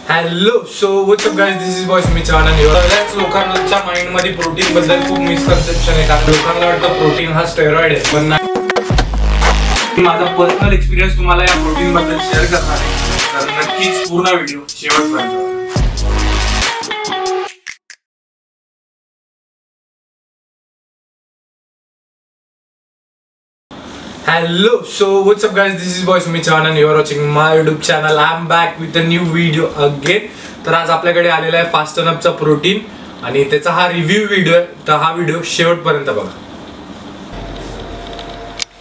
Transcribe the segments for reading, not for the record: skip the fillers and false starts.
Hello so what's up guys, this is boy Smith Chavan आणि बऱ्याच लोकांच्या माइंड मध्ये प्रोटीन बद्दल खूप मिसकन्सेप्शन आहे. कारण लोकांना वाटतं प्रोटीन हा स्टेरॉइड आहे, पण नाही. माझा पर्सनल एक्सपिरियन्स तुम्हाला या प्रोटीन बद्दल शेअर करणार आहे, तर नक्कीच पूर्ण व्हिडिओ शेवटपर्यंत. Hello, so what's up guys, this is boy Sumit Chauhan and you are watching my YouTube channel. I am back with a new video again. तर आज आपल्याकडे आलेला आहे फास्टन अपचा प्रोटीन आणि त्याचा हा रिव्ह्यू व्हिडिओ आहे, तर हा व्हिडिओ शेवटपर्यंत बघा.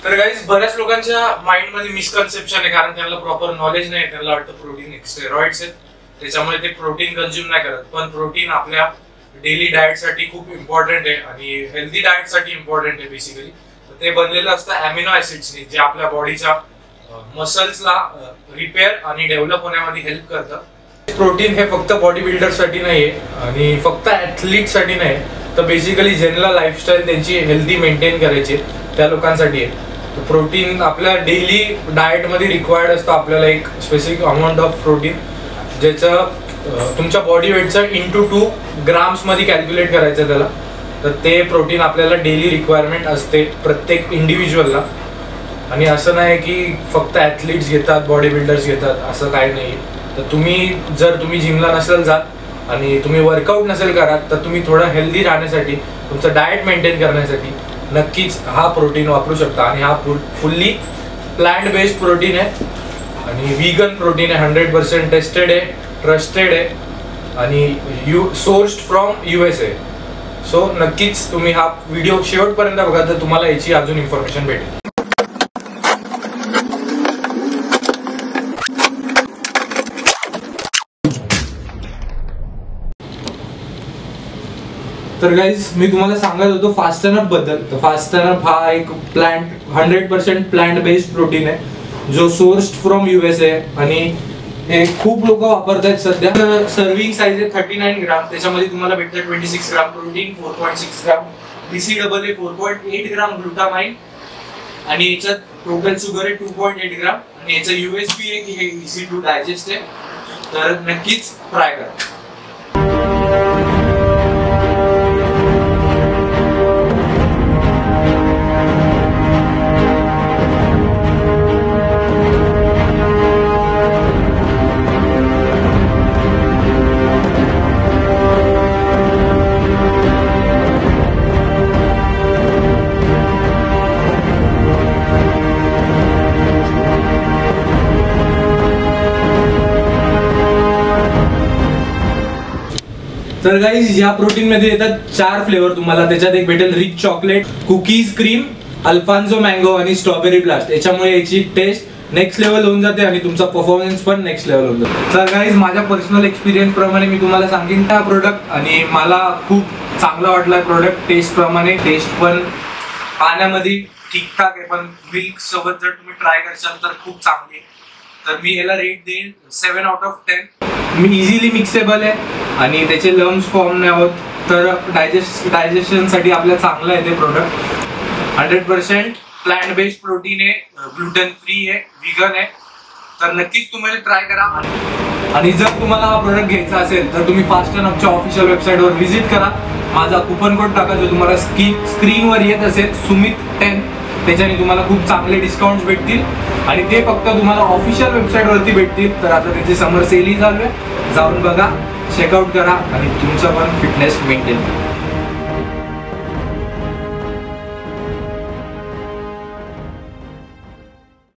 तर गाइस, बऱ्याच लोकांच्या माइंड मध्ये मिसकन्सेप्शन आहे, कारण त्यांना प्रॉपर नॉलेज नाही. त्यांना वाटतं प्रोटीन स्टेरॉइड्स आहेत, त्याच्यामुळे ते प्रोटीन कंझ्युम नाही करत. पण प्रोटीन आपल्या डेली डाएट साठी खूप इम्पॉर्टंट आहे आणि हेल्दी डाएट साठी इम्पॉर्टंट आहे. बेसिकली ते बनलेलं असतं अमिनो ऍसिड्सनी, जे आपल्या बॉडीच्या मसल्सला रिपेअर आणि डेव्हलप होण्यामध्ये हेल्प करतं. प्रोटीन हे फक्त बॉडी बिल्डर साठी नाहीये आणि फक्त ऍथलीट साठी नाही, तर बेसिकली ज्यांना लाईफस्टाईल त्यांची हेल्दी मेंटेन करायची त्या लोकांसाठी आहे. प्रोटीन आपल्या डेली डाएट मध्ये रिक्वायर्ड असतं. आपल्याला एक स्पेसिफिक अमाऊंट ऑफ प्रोटीन, ज्याचं तुमच्या बॉडी वेटचं इंटू 2 ग्राम्स मध्ये कॅल्क्युलेट करायचं त्याला. तर ते प्रोटीन आपल्याला डेली रिक्वायरमेंट असते प्रत्येक इंडिव्हिज्युअलला. आणि असं नाही की फक्त ॲथलीट्स घेतात, बॉडी बिल्डर्स घेतात, असं काही नाही. तर जर तुम्ही जिमला नसेल जात आणि तुम्ही वर्कआउट नसेल करत, तर तुम्ही थोडं हेल्दी राहण्यासाठी, तुमचं डाएट मेंटेन करण्यासाठी नक्कीच हा प्रोटीन वापरू शकता. आणि हा फुल्ली प्लांट बेस्ड प्रोटीन आहे आणि व्हीगन प्रोटीन आहे. 100% टेस्टेड आहे, ट्रस्टेड आहे आणि सोर्स्ड फ्रॉम USA. सो नक्कीच तुम्ही हा व्हिडिओ शेवटपर्यंत बघा, तर तुम्हाला याची अजून इन्फॉर्मेशन भेटेल. तर गाईज, मी तुम्हाला सांगत होतो फास्टन अप बद्दल. तर फास्टन अप हा एक 100% प्लांट बेस्ड प्रोटीन आहे, जो सोर्स्ड फ्रॉम USA आहे आणि हे खूप लोक वापरतात सध्या. सर्विंग साईज आहे 39 ग्राम. त्याच्यामध्ये तुम्हाला भेटतं 26 ग्राम प्रोटीन, 4.6 ग्राम BCAA, 4.8 ग्राम ग्लुटामाइन आणि याच्यात टोटल शुगर आहे 2.8 ग्राम. आणि याचं USP आहे की हे इझी टू डायजेस्ट आहे. तर नक्कीच ट्राय करा. तर गाईज, या प्रोटीन मध्ये येतात 4 फ्लेवर तुम्हाला. त्याच्यात एक भेटेल rich chocolate, cookies cream, Alfonso mango आणि स्ट्रॉबेरी ब्लास्ट. याच्यामुळे याची टेस्ट नेक्स्ट लेवल होऊन जाते आणि तुमचा परफॉर्मन्स पण नेक्स्ट लेवल होऊन जातो. तर गाईज, माझ्या पर्सनल एक्सपिरियन्स प्रमाणे मी तुम्हाला सांगेन हा प्रोडक्ट, आणि मला खूप चांगला वाटला प्रोडक्ट. टेस्ट प्रमाणे टेस्ट पण पाण्यामध्ये ठीकठाक आहे, पण मिल्क सोबत जर तुम्ही ट्राय करशाल तर खूप चांगली आहे. तर मी याला रेट देईन 7 out of 10. Me easily mixable आहे आणि त्याचे लम्स फॉर्म नाही होत, तर डायजेशनसाठी आपल्याला चांगलं आहे ते प्रोडक्ट. 100% प्लांट बेस्ड प्रोटीन आहे, ग्लुटेन फ्री आहे, व्हीगन आहे. तर नक्कीच तुम्हाला ट्राय करा. आणि जर तुम्हाला हा प्रोडक्ट घ्यायचा असेल तर तुम्ही फास्टन अपच्या ऑफिशियल वेबसाईटवर व्हिजिट करा. माझा कुपन कोड टाका, जो तुम्हाला स्क्रीनवर येत असेल, SUMIT10. त्याच्याने तुम्हाला खूप चांगले डिस्काउंट्स भेटतील आणि ते फक्त तुम्हाला ऑफिशियल वेबसाईटवरती भेटतील. तर आता त्याची समर सेलही चालू आहे, जाऊन बघा, चेकआउट करा आणि तुमचं पण फिटनेस मेंटेन करा.